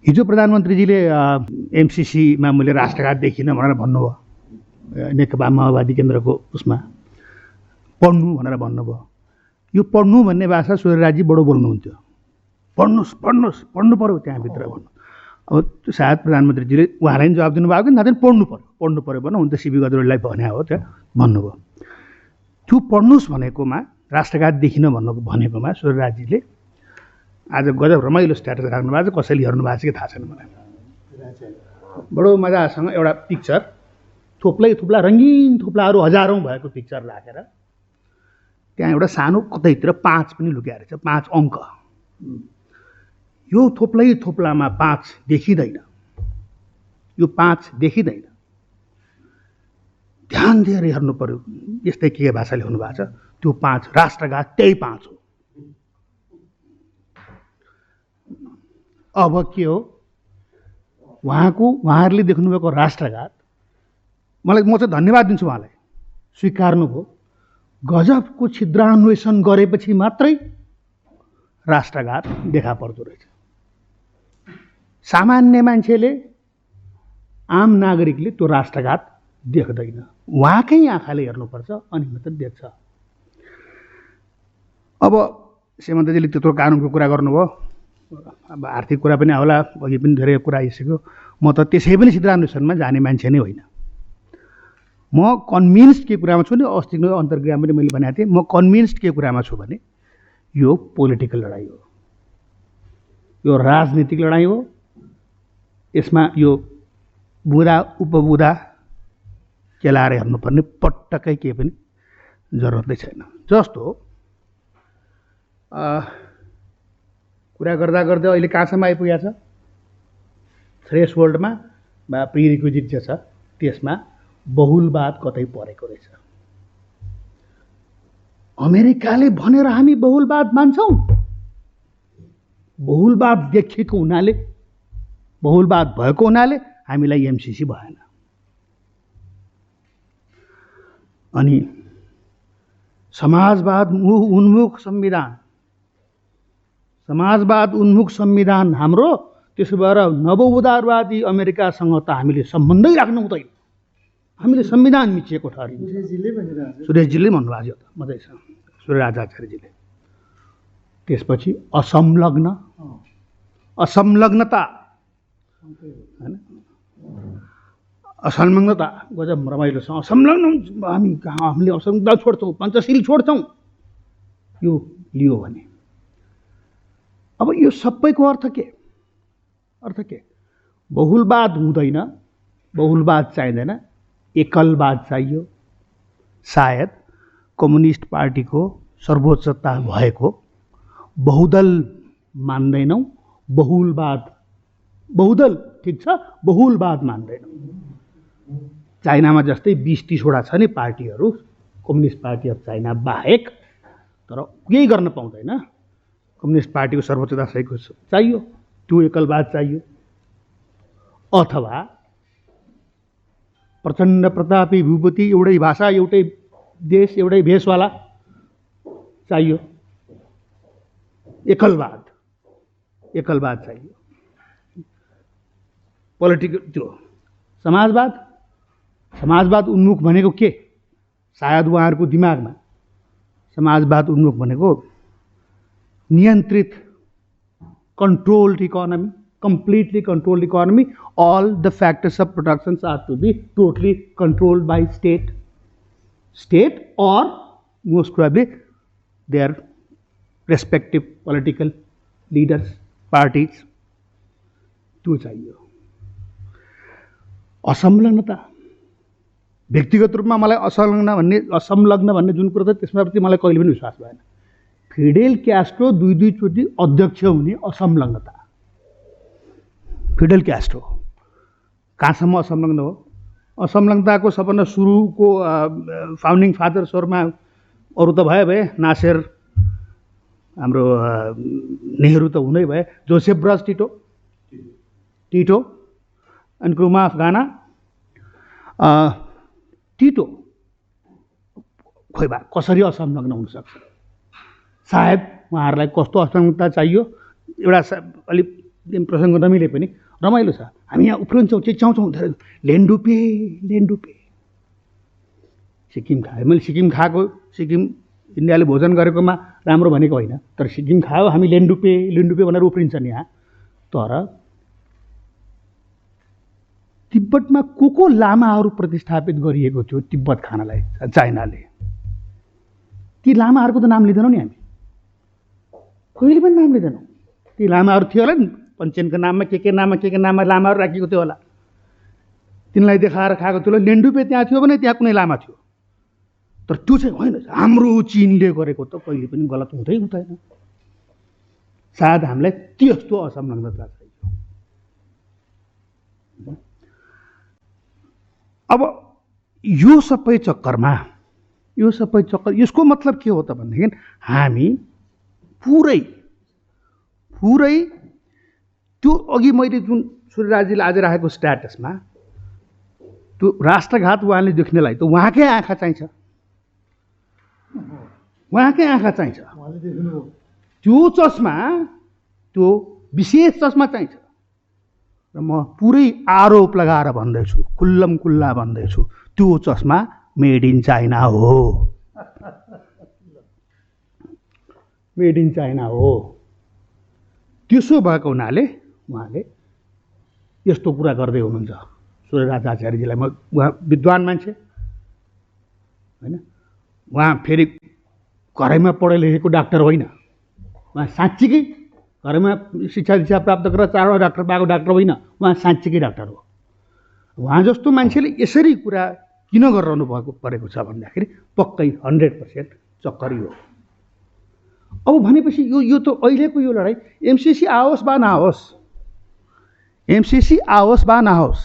हिजो प्रधानमन्त्रीजीले एमसिसीमा मैले राष्ट्रघात देखिनँ भनेर भन्नुभयो, नेकपा माओवादी केन्द्रको उसमा पढ्नु भनेर भन्नुभयो। यो पढ्नु भन्ने भाषा सूर्यराजजी बडो बोल्नुहुन्थ्यो। पढ्नुहोस् पढ्नुहोस् पढ्नु पऱ्यो त्यहाँभित्र भन्नु। अब सायद प्रधानमन्त्रीजीले उहाँलाई जवाब दिनुभएको कि नाथै पढ्नु पऱ्यो भन्नु, हुन त सिबी गजरेललाई भने हो त्यहाँ भन्नुभयो। त्यो पढ्नुहोस् भनेकोमा राष्ट्रघात देखिन भनेकोमा सूर्यराजजीले आज गजब रमाइलो स्ट्याटस राख्नु भएको छ। कसैले हेर्नु भएको छ कि थाहा छैन मलाई। बडो मजासँग एउटा पिक्चर थुप्ला रङ्गीन थुप्लाहरू हजारौँ भएको पिक्चर राखेर त्यहाँ एउटा सानो कतैतिर 5 पनि लुक्या रहेछ, 5 अङ्क। यो थोप्लामा 5 देखिँदैन, यो 5 देखिँदैन। ध्यान दिएर हेर्नु पर्यो। यस्तै के भाषा लेख्नु भएको छ। त्यो 5 राष्ट्रघात त्यही 5 हो। अब के हो उहाँहरूले देख्नुभएको राष्ट्रघात, म चाहिँ धन्यवाद दिन्छु उहाँलाई, स्वीकार्नुभयो। गजबको छिद्रान्वेषण गरेपछि मात्रै राष्ट्रघात देखा पर्दो रहेछ। सामान्य मान्छेले, आम नागरिकले त्यो राष्ट्रघात देख्दैन। उहाँकै आँखाले हेर्नुपर्छ अनि मात्र देख्छ। अब श्रीमन्तजीले त्यत्रो कानुनको कुरा गर्नुभयो। अब आर्थिक कुरा पनि होला, अघि पनि धेरै कुरा आइसक्यो। म त त्यसै पनि छिद्रान्वेषणमा जाने मान्छे नै होइन। म कन्भिन्स्ड के कुरामा छु नि, अस्तिको अन्तर्क्रियामा पनि मैले भनेको थिएँ, म कन्भिन्स्ड के कुरामा छु भने यो पोलिटिकल लडाइँ हो, यो राजनीतिक लडाइँ हो। यसमा यो बुँदा उपबुँदा केलाएर हेर्नुपर्ने पटक्कै केही पनि जरुरतै छैन। जस्तो कुरा गर्दा गर्दै अहिले कहाँसम्म आइपुगेको छ, थ्रेसहोल्डमा वा प्रिरिक्विजिट जे छ त्यसमा बहुलवाद कतै परेको रहेछ। अमेरिकाले भनेर हामी बहुलवाद मान्छौँ। बहुलवाद देखिएको हुनाले, बहुलवाद भएको हुनाले हामीलाई एमसिसी भएन। अनि समाजवाद उन्मुख संविधान हाम्रो, त्यसो भएर नवउदारवादी अमेरिकासँग त हामीले सम्बन्धै राख्नु हुँदैन। हामीले संविधान मिचिएको ठहरिन्छ। सुरेशजीले भन्नुभएको थियो त मधेससँग, सूर्यराज आचार्यजीले। त्यसपछि असंलग्नता हैन, असंलग्नता गजब रमाइलो छ। असंलग्न हामीले असंलग्नता छोड्छौँ, पञ्चशील छोड्छौँ, यो लियो भने अब यो सबैको अर्थ के? बहुलवाद हुँदैन, बहुलवाद चाहिँदैन, एकलवाद चाहियो। सायद कम्युनिस्ट पार्टीको सर्वोच्चता भएको बहुदल मान्दैनौँ, बहुदल ठिक छ, बहुलवाद मान्दैनौँ। चाइनामा जस्तै 20-30 वटा छ नि पार्टीहरू, कम्युनिस्ट पार्टी अफ चाइना बाहेक, तर केही गर्न पाउँदैन। कम्युनिस्ट पार्टीको सर्वोच्चता सहीको चाहियो, त्यो एकलवाद चाहियो। अथवा प्रचण्ड प्रतापी भूपति, एउटै भाषा, एउटै देश, एउटै भेषवाला चाहियो। एकलवाद चाहियो। पोलिटिकल त्यो समाजवाद उन्मुख भनेको के? सायद उहाँहरूको दिमागमा समाजवाद उन्मुख भनेको नियन्त्रित, controlled economy, completely controlled economy. All the factors of production are to be totally controlled by state or most probably their respective political leaders, parties. त्यो चाहियो। असंलग्नता, व्यक्तिगत रूपमा मलाई असंलग्न भन्ने जुन कुरो छ त्यसमाथि मलाई कहिले पनि विश्वास भएन। फिडेल क्यास्ट्रो 2 चोटि अध्यक्ष हुने असंलग्नता। फिडेल क्यास्ट्रो कहाँसम्म असंलग्न हो? असंलग्नताको सबभन्दा सुरुको फाउन्डिङ फादर्सहरूमा अरू त भए नासेर, हाम्रो नेहरू त हुनै भए, जोसेफ ब्रज टिटो अनि क्रुमा अफ गाना। टिटो खोइ बा कसरी असंलग्न हुनसक्छ? सायद उहाँहरूलाई कस्तो असंलग्नता चाहियो? एउटा अलिक प्रसङ्ग नमिले पनि रमाइलो छ। हामी यहाँ उफ्रन्छौँ चिच्याउँछौँ लेन्डुपे लेन्डुपे। सिक्किम खायो, मैले सिक्किम खाएको, सिक्किम इन्डियाले भोजन गरेकोमा राम्रो भनेको होइन, तर सिक्किम खायो हामी लेन्डुपे लेन्डुपे भनेर उफ्रिन्छन् यहाँ। तर तिब्बतमा को लामाहरू प्रतिस्थापित गरिएको थियो तिब्बत खानालाई चाइनाले, ती लामाहरूको त नाम लिँदैनौँ नि हामी, कहिले पनि नाम लिँदैनौँ। ती लामाहरू थियो होला नि, पञ्चेनको नाममा के नाममा लामाहरू राखिएको थियो होला, तिनलाई देखाएर खाएको थियो। लेन्डुपे त्यहाँ थियो भने त्यहाँ कुनै लामा थियो, तर त्यो चाहिँ होइन। हाम्रो चिनले गरेको त कहिले पनि गलत हुँदै हुँदैन। सायद हामीलाई त्यस्तो असंलग्नता चाहियो। अब यो सबै चक्करमा यसको मतलब के हो त भनेदेखि हामी पुरै त्यो अघि मैले जुन सूर्यराजजीले आज राखेको स्ट्याटसमा त्यो राष्ट्रघात उहाँले देख्नेलाई त उहाँकै आँखा चाहिन्छ, उहाँकै आँखा चाहिन्छ। त्यो चस्मा, त्यो विशेष चस्मा चाहिन्छ। र म पुरै आरोप लगाएर भन्दैछु, खुल्लम खुल्ला भन्दैछु, त्यो चस्मा मेड इन चाइना हो, मेड इन चाइना हो। त्यसो भएको हुनाले उहाँले यस्तो कुरा गर्दै हुनुहुन्छ। सूर्यराज आचार्यजीलाई, म उहाँ विद्वान मान्छे होइन, उहाँ फेरि घरैमा पढे लेखेको डाक्टर होइन, उहाँ साँच्चीकै घरमा शिक्षा प्राप्त गरेर 4वटा डाक्टर पाएको डाक्टर होइन, उहाँ साँच्चीकै डाक्टर हो। उहाँ जस्तो मान्छेले यसरी कुरा किन गरिरहनु परेको छ भन्दाखेरि पक्कै 100% चक्करी हो। अब भनेपछि यो त अहिलेको यो लडाइँ एमसिसी आओस् वा नआओस्, एमसिसी आओस् वा नआओस्,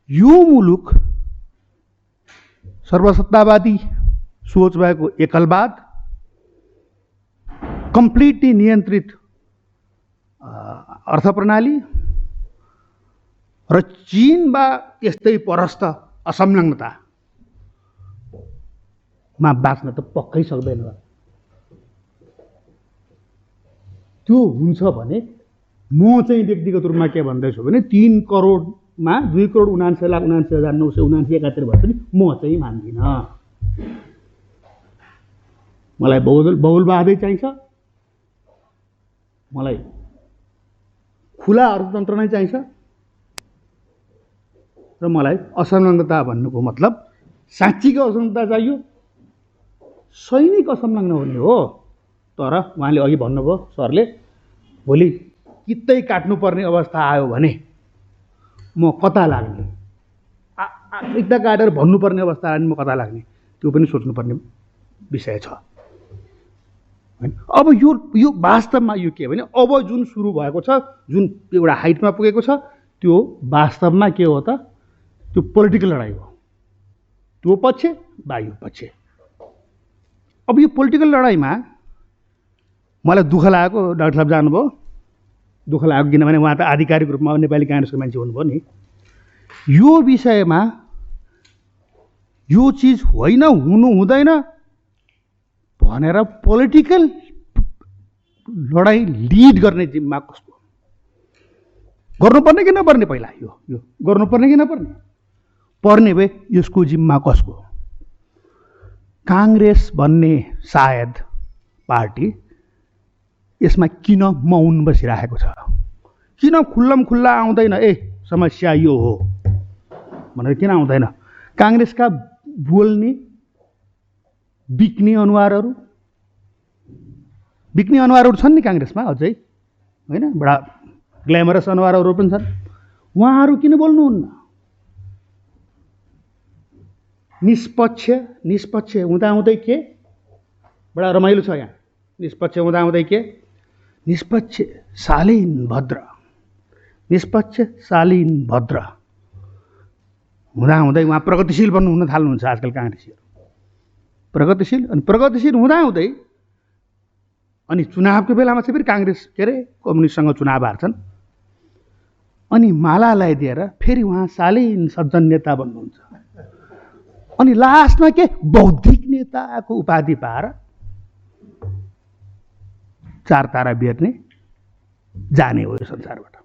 यो मुलुक सर्वसत्तावादी सोच भएको एकलवाद, कम्प्लिटली नियन्त्रित अर्थ प्रणाली र चीन वा त्यस्तै परस्थ असंलग्नतामा बाँच्न त पक्कै सक्दैन। त्यो हुन्छ भने म चाहिँ व्यक्तिगत रूपमा के भन्दैछु भने 3 करोडमा 2,79,79,979 भए पनि म चाहिँ मान्दिनँ। मलाई बहुलवादै चाहिन्छ, मलाई खुला अर्थतन्त्र नै चाहिन्छ, र मलाई असंलग्नता भन्नुको मतलब साँच्चीको असंलग्नता चाहियो। सैनिक असंलग्न हुने हो, तर उहाँले अघि भन्नुभयो सरले, भोलि कित्तै काट्नुपर्ने अवस्था आयो भने म कता लाग्ने, एकता काटेर भन्नुपर्ने अवस्था आयो भने म कता लाग्ने, त्यो पनि सोच्नुपर्ने विषय छ। अब यो वास्तवमा यो के भने अब जुन सुरु भएको छ, जुन एउटा हाइटमा पुगेको छ, त्यो वास्तवमा के हो त, त्यो पोलिटिकल लडाइँ हो, त्यो पक्ष वा यो पक्ष। अब यो पोलिटिकल लडाइँमा मलाई दुःख लागेको, डाक्टर साहब जानुभयो, दुःख लागेको किनभने उहाँ त आधिकारिक रूपमा नेपाली काङ्ग्रेसको मान्छे हुनुभयो नि। यो विषयमा यो चिज होइन, हुनु हुँदैन भनेर पोलिटिकल लडाइँ लिड गर्ने जिम्मा कसको? गर्नुपर्ने कि नपर्ने? पहिला यो गर्नुपर्ने कि नपर्ने? पर्ने भए यसको जिम्मा कसको? काङ्ग्रेस भन्ने सायद पार्टी यसमा किन मौन बसिरहेको छ, किन खुल्लम खुल्ला आउँदैन, समस्या यो हो भनेर किन आउँदैन? काङ्ग्रेसका बोल्ने बिक्ने अनुहारहरू छन् नि काङ्ग्रेसमा अझै, होइन, बडा ग्ल्यामरस अनुहारहरू पनि छन्। उहाँहरू किन बोल्नुहुन्न? निष्पक्ष हुँदाहुँदै के बडा रमाइलो छ यहाँ। निष्पक्ष हुँदाहुँदै के? निष्पक्ष शालीन भद्र हुँदाहुँदै उहाँ प्रगतिशील हुन थाल्नुहुन्छ। आजकल काङ्ग्रेसीहरू प्रगतिशील हुँदाहुँदै अनि चुनावको बेलामा चाहिँ फेरि काङ्ग्रेस कम्युनिस्टसँग चुनाव हार्छन्, अनि माला लगाइदिएर फेरि उहाँ शालीन सज्जन नेता बन्नुहुन्छ, अनि लास्टमा के बौद्धिक नेताको उपाधि पाएर 4 तारा बेर्ने जाने हो यो संसारबाट।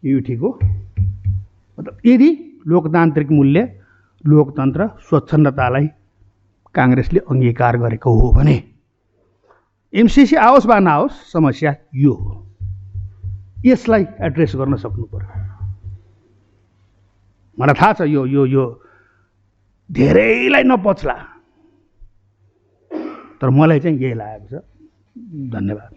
यो ठिक हो। मतलब यदि लोकतान्त्रिक मूल्य, लोकतन्त्र, स्वच्छन्दतालाई काङ्ग्रेसले अङ्गीकार गरेको हो भने एमसिसी आओस् वा नआओस् समस्या यो हो। यसलाई एड्रेस गर्न सक्नु पर्यो। मलाई थाहा छ यो यो यो धेरैलाई नपच्ला, तर मलाई चाहिँ यही लागेको छ। धन्यवाद।